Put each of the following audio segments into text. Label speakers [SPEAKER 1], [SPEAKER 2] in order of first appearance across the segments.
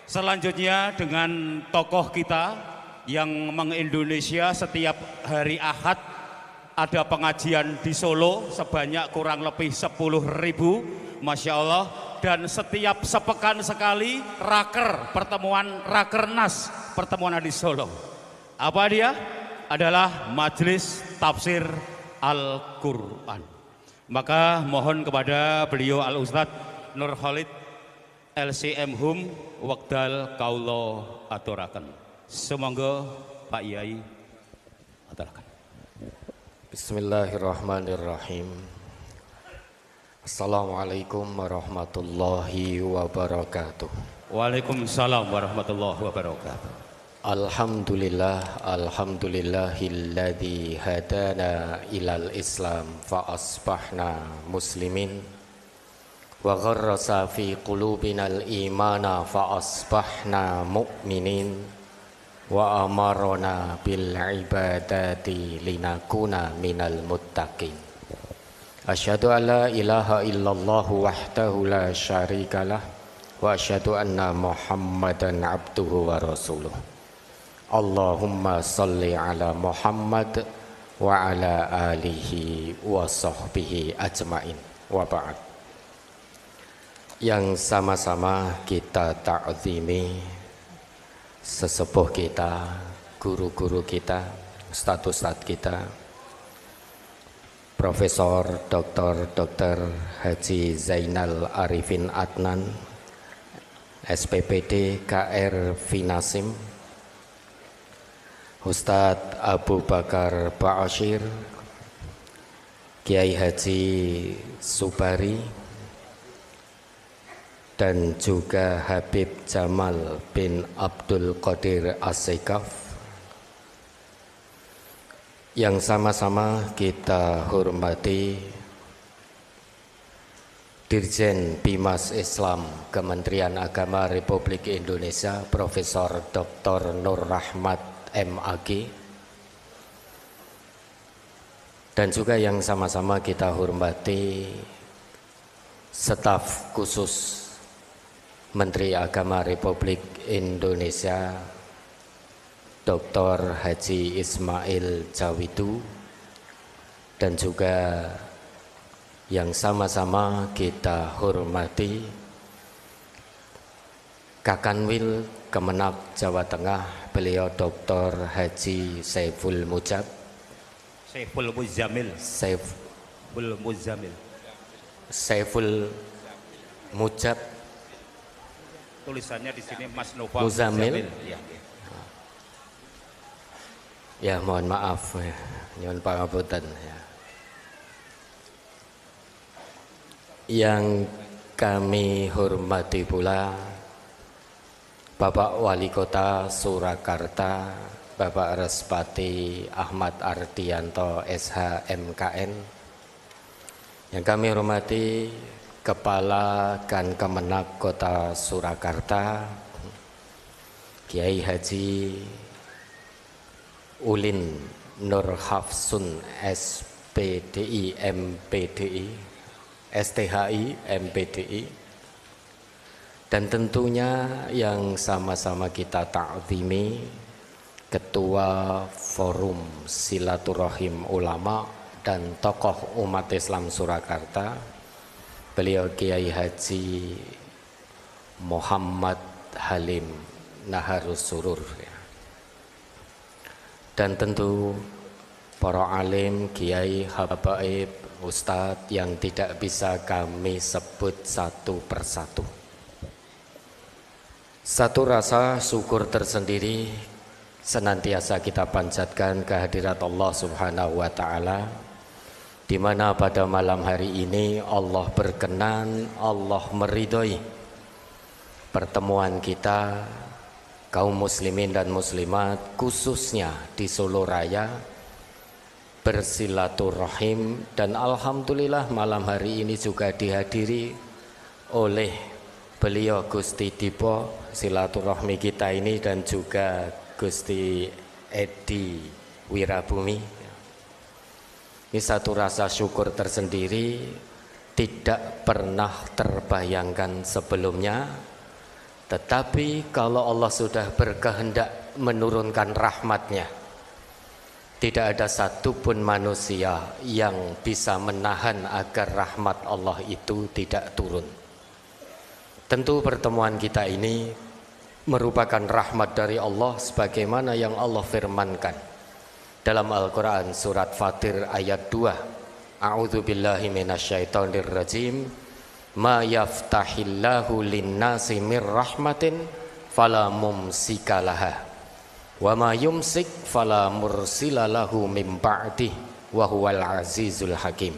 [SPEAKER 1] Selanjutnya dengan tokoh kita yang meng-Indonesia setiap hari Ahad ada pengajian di Solo sebanyak kurang lebih 10.000, Masya Allah. Dan setiap sepekan sekali pertemuan Rakernas, pertemuan di Solo. Apa dia? Adalah Majelis Tafsir Al-Quran. Maka mohon kepada beliau Al-Ustadz Nur Khalid LCM Hum Wekdal Kaulo aturaken. Semoga Pak Yai aturaken.
[SPEAKER 2] Bismillahirrahmanirrahim. Assalamualaikum warahmatullahi wabarakatuh.
[SPEAKER 1] Waalaikumsalam warahmatullahi wabarakatuh.
[SPEAKER 2] Alhamdulillahilladzi hadana ilal Islam fa asbahna muslimin wa gharrasa fi qulubinal imana fa asbahna mu'minin wa amarona bil ibadati linakuna minal muttaqin. Asyhadu an la ilaha illallah wahdahu la syarikalah wa asyhadu anna Muhammadan abduhu wa rasuluh. Allahumma salli ala Muhammad wa ala alihi wa sahbihi ajmain wa ba'd. Yang sama-sama kita ta'zimi sesepuh kita, guru-guru kita, ustadz-ustadz kita, Profesor Dr. Haji Zainal Arifin Adnan, SPPD KR Finasim, Ustadz Abu Bakar Ba'asyir, Kiai Haji Subari, dan juga Habib Jamal bin Abdul Qadir As-Sekaf, yang sama-sama kita hormati Dirjen Bimas Islam Kementerian Agama Republik Indonesia Profesor Dr. Nur Rahmat MAG, dan juga yang sama-sama kita hormati staf khusus Menteri Agama Republik Indonesia Dr. Haji Ismail Jawidu, dan juga yang sama-sama kita hormati Kakanwil Kemenak Jawa Tengah, beliau Dr. Haji Saiful Mujab,
[SPEAKER 1] Saiful Muzamil.
[SPEAKER 2] Saiful Mujab.
[SPEAKER 1] Tulisannya di sini Mas Nova
[SPEAKER 2] Muzamil.
[SPEAKER 1] Ya.
[SPEAKER 2] Ya, mohon maaf ya, nyuwun pangapunten ya. Yang kami hormati pula Bapak Wali Kota Surakarta, Bapak Respati Ahmad Ardianto SH MKN. Yang kami hormati Kepala Kan Kemenak Kota Surakarta, Kiai Haji Ulin Nur Hafsun SPDI MPDI STHI MPDI, dan tentunya yang sama-sama kita ta'zimi Ketua Forum Silaturahim Ulama dan tokoh umat Islam Surakarta, beliau Kiai Haji Muhammad Halim Naharus Surur, dan tentu para alim, kiai, habaib, ustadz yang tidak bisa kami sebut satu persatu. Satu rasa syukur tersendiri senantiasa kita panjatkan kehadirat Allah Subhanahu wa Ta'ala, di mana pada malam hari ini Allah berkenan, Allah meridhoi pertemuan kita kaum muslimin dan muslimat, khususnya di Solo Raya, bersilaturahim. Dan alhamdulillah malam hari ini juga dihadiri oleh beliau Gusti Dipo, silaturahmi kita ini, dan juga Gusti Edi Wirabumi. Ini satu rasa syukur tersendiri, tidak pernah terbayangkan sebelumnya Tetapi kalau Allah sudah berkehendak menurunkan rahmatnya, tidak ada satupun manusia yang bisa menahan agar rahmat Allah itu tidak turun. Tentu pertemuan kita ini merupakan rahmat dari Allah sebagaimana yang Allah firmankan dalam Al-Quran surat Fatir ayat 2. A'udzu billahi minasyaitonir rajim. Ma yaftahillahu linnasi mir rahmatin fala mumsika laha wa ma yumsik fala mursila lahu min ba'dih wa huwal azizul hakim.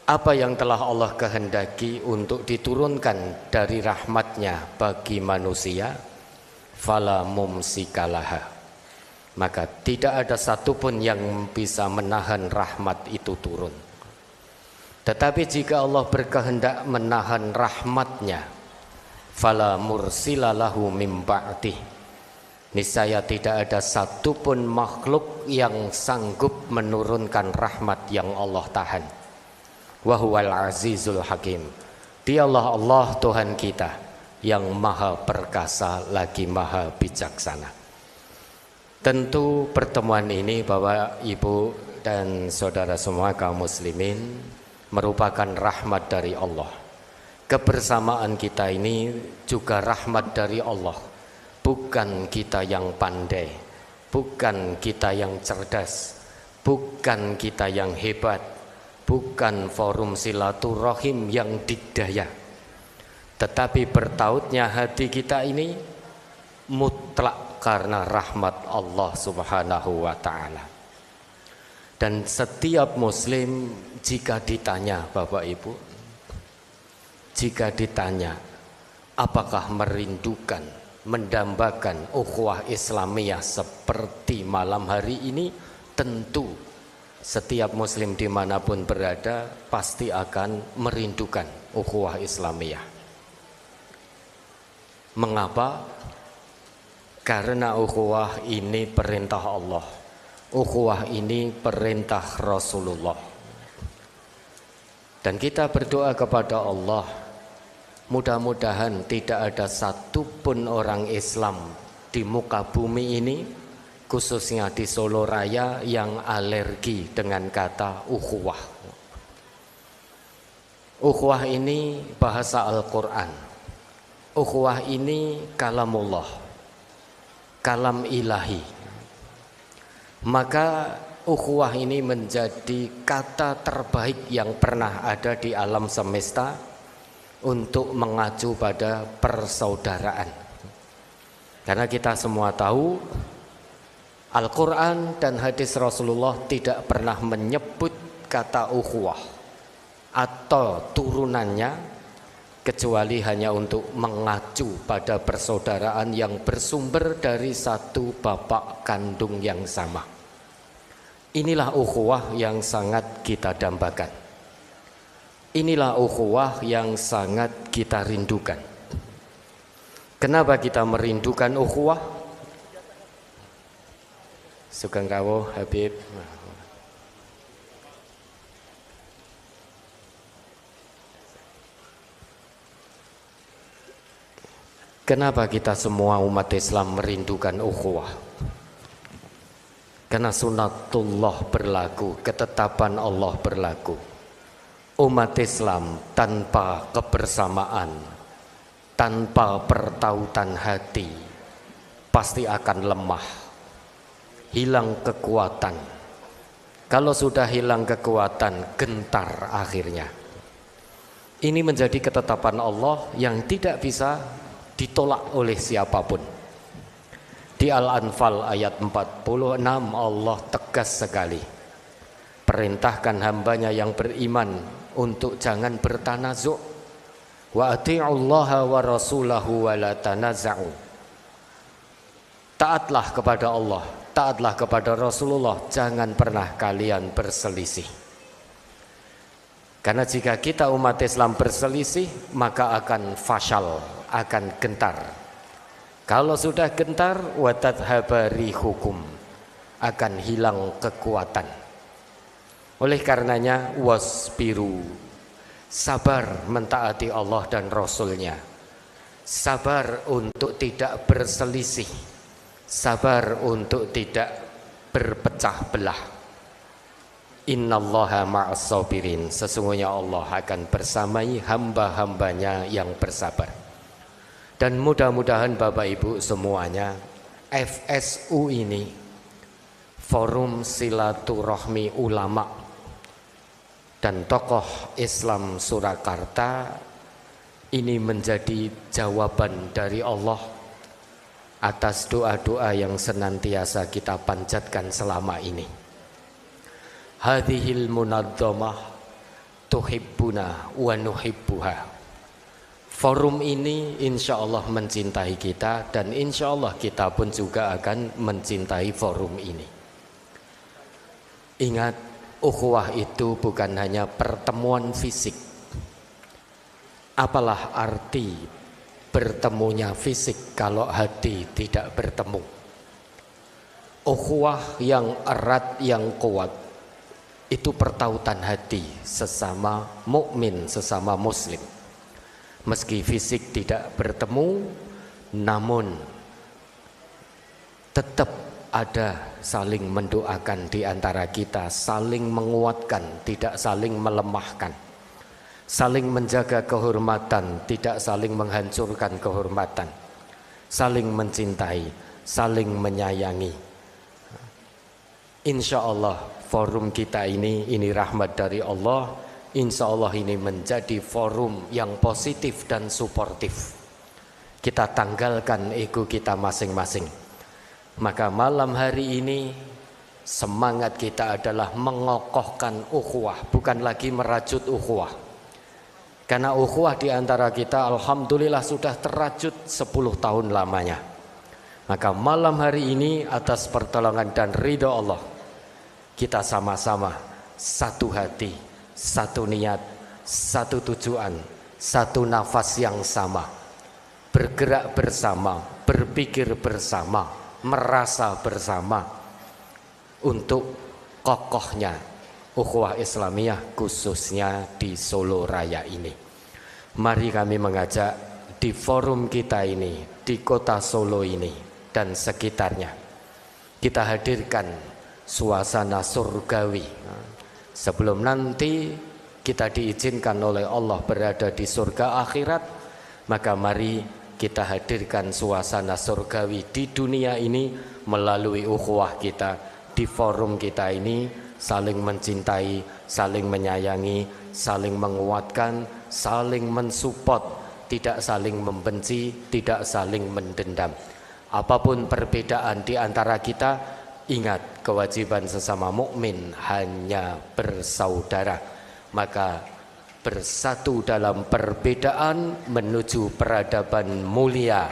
[SPEAKER 2] Apa yang telah Allah kehendaki untuk diturunkan dari rahmatnya bagi manusia, fala mumsika laha, maka tidak ada satupun yang bisa menahan rahmat itu turun. Tetapi jika Allah berkehendak menahan rahmatnya, fala mursila lahu min ba'dih, niscaya tidak ada satupun makhluk yang sanggup menurunkan rahmat yang Allah tahan. Wa huwal azizul hakim. Dialah Allah Tuhan kita yang maha perkasa lagi maha bijaksana. Tentu pertemuan ini Bapak, Ibu dan saudara semua kaum muslimin merupakan rahmat dari Allah. Kebersamaan kita ini juga rahmat dari Allah. Bukan kita yang pandai, bukan kita yang cerdas, bukan kita yang hebat, bukan forum silaturahim yang dikdaya, tetapi bertautnya hati kita ini mutlak karena rahmat Allah Subhanahu wa ta'ala. Dan setiap muslim jika ditanya Bapak Ibu, jika ditanya apakah merindukan, mendambakan ukhuwah Islamiyah seperti malam hari ini, tentu setiap muslim dimanapun berada pasti akan merindukan ukhuwah Islamiyah. Mengapa? Karena ukhuwah ini perintah Allah, ukhuwah ini perintah Rasulullah. Dan kita berdoa kepada Allah, mudah-mudahan tidak ada satupun orang Islam di muka bumi ini, khususnya di Solo Raya, yang alergi dengan kata ukhuwah. Ukhuwah ini bahasa Al-Quran. Ukhuwah ini kalamullah, kalam ilahi. Maka ukhuwah ini menjadi kata terbaik yang pernah ada di alam semesta untuk mengacu pada persaudaraan. Karena kita semua tahu Al-Quran dan hadis Rasulullah tidak pernah menyebut kata ukhuwah atau turunannya kecuali hanya untuk mengacu pada persaudaraan yang bersumber dari satu bapak kandung yang sama. Inilah ukhuwah yang sangat kita dambakan. Inilah ukhuwah yang sangat kita rindukan. Kenapa kita merindukan ukhuwah? Sugeng rawuh Habib. Kenapa kita semua umat Islam merindukan ukhuwah? Karena sunatullah berlaku, ketetapan Allah berlaku. Umat Islam tanpa kebersamaan, tanpa pertautan hati, pasti akan lemah, hilang kekuatan. Kalau sudah hilang kekuatan, gentar akhirnya. Ini menjadi ketetapan Allah yang tidak bisa ditolak oleh siapapun. Di Al-Anfal ayat 46 Allah tegas sekali, perintahkan hambanya yang beriman untuk jangan bertanazu'. Wa ati'ullaha wa rasulahu wa la tanaza'u. Taatlah kepada Allah, taatlah kepada Rasulullah, jangan pernah kalian berselisih. Karena jika kita umat Islam berselisih, maka akan fasyal, akan gentar. Kalau sudah gentar, watadhabari hukum, akan hilang kekuatan. Oleh karenanya wasbiru, sabar mentaati Allah dan Rasulnya. sabar untuk tidak berselisih, sabar untuk tidak berpecah belah. Innallaha ma'as sabirin, sesungguhnya Allah akan bersamai hamba-hambanya yang bersabar. Dan mudah-mudahan Bapak Ibu semuanya, FSU ini, Forum Silaturahmi Ulama dan Tokoh Islam Surakarta, ini menjadi jawaban dari Allah atas doa-doa yang senantiasa kita panjatkan selama ini. Hadhil munadzamah tuhibbuna wa nuhibbuha. Forum ini insya Allah mencintai kita, dan insya Allah kita pun juga akan mencintai forum ini. Ingat, ukhuwah itu bukan hanya pertemuan fisik. Apalah arti bertemunya fisik kalau hati tidak bertemu? Ukhuwah yang erat, yang kuat, itu pertautan hati sesama mukmin, sesama muslim. Meski fisik tidak bertemu, namun tetap ada saling mendoakan di antara kita, saling menguatkan, tidak saling melemahkan, saling menjaga kehormatan, tidak saling menghancurkan kehormatan, saling mencintai, saling menyayangi. Insya Allah forum kita ini rahmat dari Allah. Insya Allah ini menjadi forum yang positif dan suportif. Kita tanggalkan ego kita masing-masing. Maka malam hari ini semangat kita adalah mengokohkan ukhuwah, bukan lagi merajut ukhuwah. Karena ukhuwah di antara kita alhamdulillah sudah terajut 10 tahun lamanya. Maka malam hari ini atas pertolongan dan ridho Allah, kita sama-sama satu hati, satu niat, satu tujuan, satu nafas yang sama, bergerak bersama, berpikir bersama, merasa bersama untuk kokohnya ukhuwah Islamiyah khususnya di Solo Raya ini. Mari kami mengajak di forum kita ini, di kota Solo ini dan sekitarnya, kita hadirkan suasana surgawi. Sebelum nanti kita diizinkan oleh Allah berada di surga akhirat, maka mari kita hadirkan suasana surgawi di dunia ini melalui ukhuwah kita di forum kita ini, saling mencintai, saling menyayangi, saling menguatkan, saling mensupport, tidak saling membenci, tidak saling mendendam. Apapun perbedaan di antara kita, ingat kewajiban sesama mukmin hanya bersaudara. Maka bersatu dalam perbedaan menuju peradaban mulia.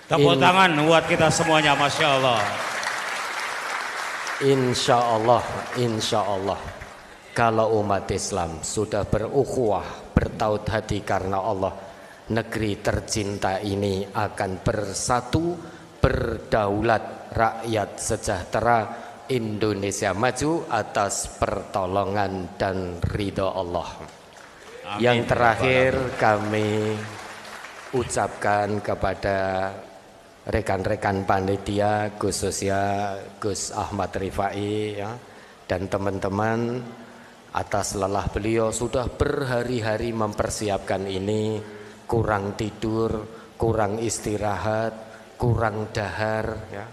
[SPEAKER 1] Tepuk tangan buat kita semuanya, Masya Allah.
[SPEAKER 2] Insya Allah, kalau umat Islam sudah berukhuwah, bertaut hati karena Allah, negeri tercinta ini akan bersatu, berdaulat, rakyat sejahtera, Indonesia maju atas pertolongan dan ridho Allah. Amin. Yang terakhir kami ucapkan kepada rekan-rekan panitia, khususnya Gus Ahmad Rifai ya, dan teman-teman, atas lelah beliau sudah berhari-hari mempersiapkan ini, kurang tidur, kurang istirahat, kurang dahar ya.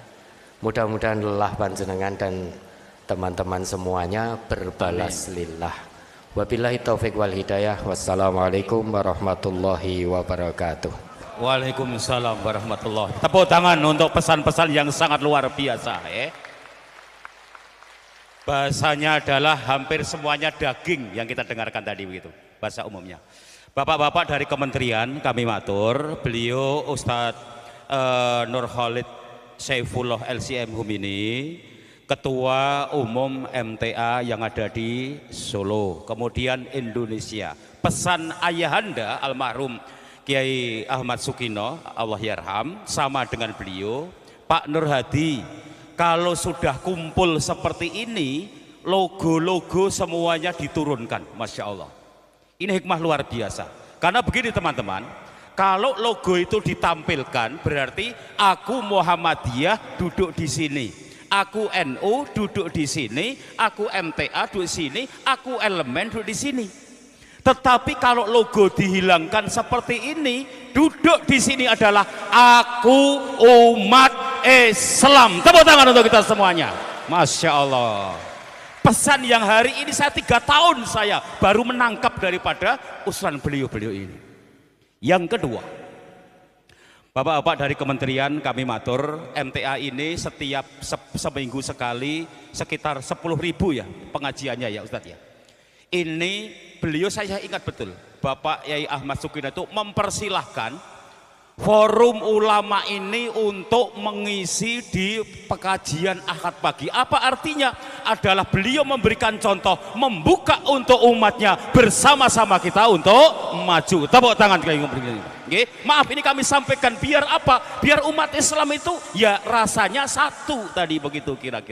[SPEAKER 2] Mudah-mudahan lelah panjenengan dan teman-teman semuanya berbalas lillah. Wabillahi taufik wal hidayah. Wassalamualaikum warahmatullahi wabarakatuh.
[SPEAKER 1] Waalaikumsalam warahmatullahi. Tepuk tangan untuk pesan-pesan yang sangat luar biasa ya. Bahasanya adalah hampir semuanya daging yang kita dengarkan tadi begitu, bahasa umumnya. Bapak-bapak dari kementerian kami matur, beliau Ustadz Nur Khalid Saifullah LCM Humini, Ketua Umum MTA yang ada di Solo, kemudian Indonesia. Pesan ayahanda almarhum Kiai Ahmad Sukino, Allah yarham, sama dengan beliau, Pak Nur Hadi, kalau sudah kumpul seperti ini, logo-logo semuanya diturunkan, Masya Allah. Ini hikmah luar biasa. Karena begini teman-teman, Kalau logo itu ditampilkan berarti aku Muhammadiyah duduk di sini, aku NU duduk di sini, aku MTA duduk di sini, aku elemen duduk di sini. Tetapi kalau logo dihilangkan seperti ini, duduk di sini adalah aku umat Islam. Tepuk tangan untuk kita semuanya. Masya Allah. Pesan yang hari ini saya 3 tahun saya baru menangkap daripada usulan beliau-beliau ini. Yang kedua, Bapak-bapak dari kementerian kami matur, MTA ini setiap seminggu sekali sekitar 10.000 ya pengajiannya ya Ustadz ya. Ini beliau saya ingat betul, Bapak Yai Ahmad Sukina itu mempersilahkan forum ulama ini untuk mengisi di pengajian Ahad pagi. Apa artinya? Adalah beliau memberikan contoh, membuka untuk umatnya, bersama-sama kita untuk maju. Tepuk tangan kami. Maaf ini kami sampaikan biar apa? Biar umat Islam itu ya rasanya satu tadi begitu kira-kira.